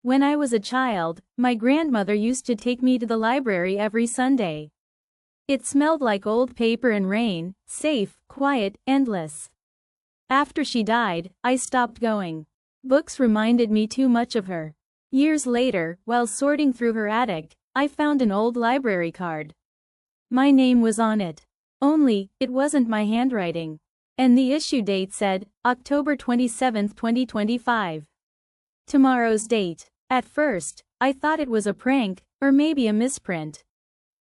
When I was a child, my grandmother used to take me to the library every Sunday. It smelled like old paper and rain, safe, quiet, endless. After she died, I stopped going. Books reminded me too much of her. Years later, while sorting through her attic, I found an old library card. My name was on it. Only, it wasn't my handwriting. And the issue date said, October 27, 2025. Tomorrow's date. At first, I thought it was a prank, or maybe a misprint.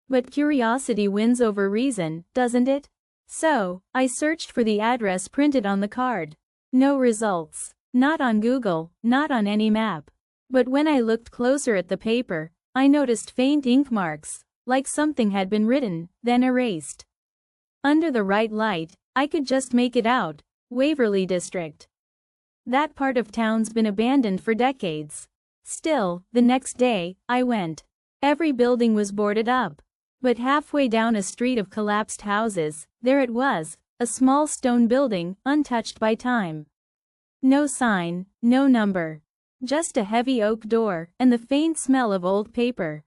But curiosity wins over reason, doesn't it? So, I searched for the address printed on the card. No results. Not on Google, not on any map. But when I looked closer at the paper, I noticed faint ink marks, like something had been written, then erased. Under the right light, I could just make it out. Waverly District. That part of town's been abandoned for decades. Still, the next day, I went. Every building was boarded up. But halfway down a street of collapsed houses, there it was, a small stone building, untouched by time. No sign, no number. Just a heavy oak door, and the faint smell of old paper.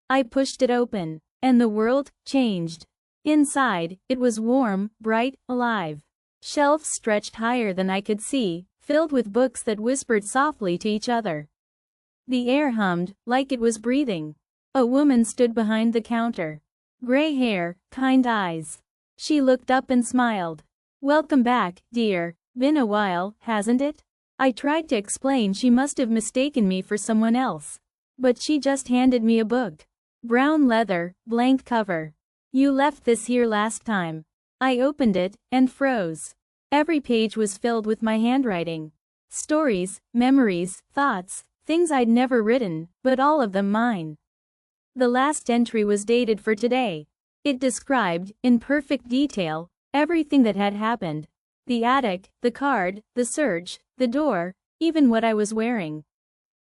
I pushed it open, and the world changed. Inside, it was warm, bright, alive. Shelves stretched higher than I could see, filled with books that whispered softly to each other. The air hummed, like it was breathing. A woman stood behind the counter. Gray hair, kind eyes. She looked up and smiled. "Welcome back, dear. Been a while, hasn't it?" I tried to explain she must have mistaken me for someone else. But she just handed me a book. Brown leather, blank cover. "You left this here last time." I opened it, and froze. Every page was filled with my handwriting. Stories, memories, thoughts, things I'd never written, but all of them mine. The last entry was dated for today. It described, in perfect detail, everything that had happened. The attic, the card, the search, the door, even what I was wearing.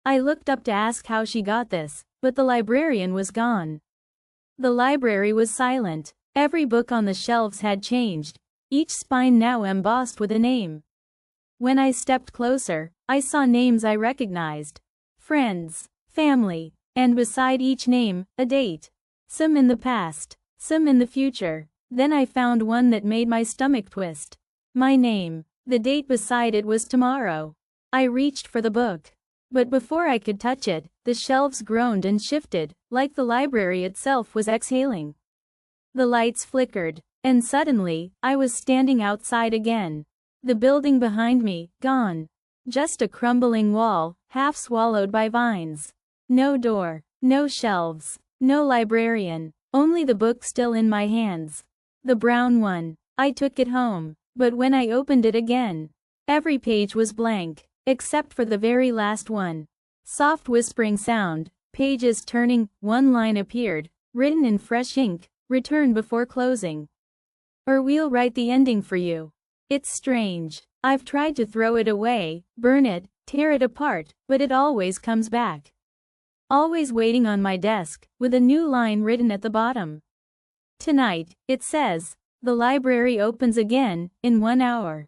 I looked up to ask how she got this, but the librarian was gone. The library was silent. Every book on the shelves had changed, each spine now embossed with a name. When I stepped closer, I saw names I recognized. Friends, family, and beside each name, a date. Some in the past, some in the future. Then I found one that made my stomach twist. My name. The date beside it was tomorrow. I reached for the book. But before I could touch it, the shelves groaned and shifted, like the library itself was exhaling. The lights flickered, and suddenly, I was standing outside again. The building behind me, gone. Just a crumbling wall, half swallowed by vines. No door, no shelves, no librarian, only the book still in my hands. The brown one. I took it home, but when I opened it again, every page was blank, except for the very last one. Soft whispering sound, pages turning, one line appeared, written in fresh ink, "Return before closing. Or we'll write the ending for you." It's strange. I've tried to throw it away, burn it, tear it apart, but it always comes back. Always waiting on my desk, with a new line written at the bottom. Tonight, it says, "The library opens again, in 1 hour."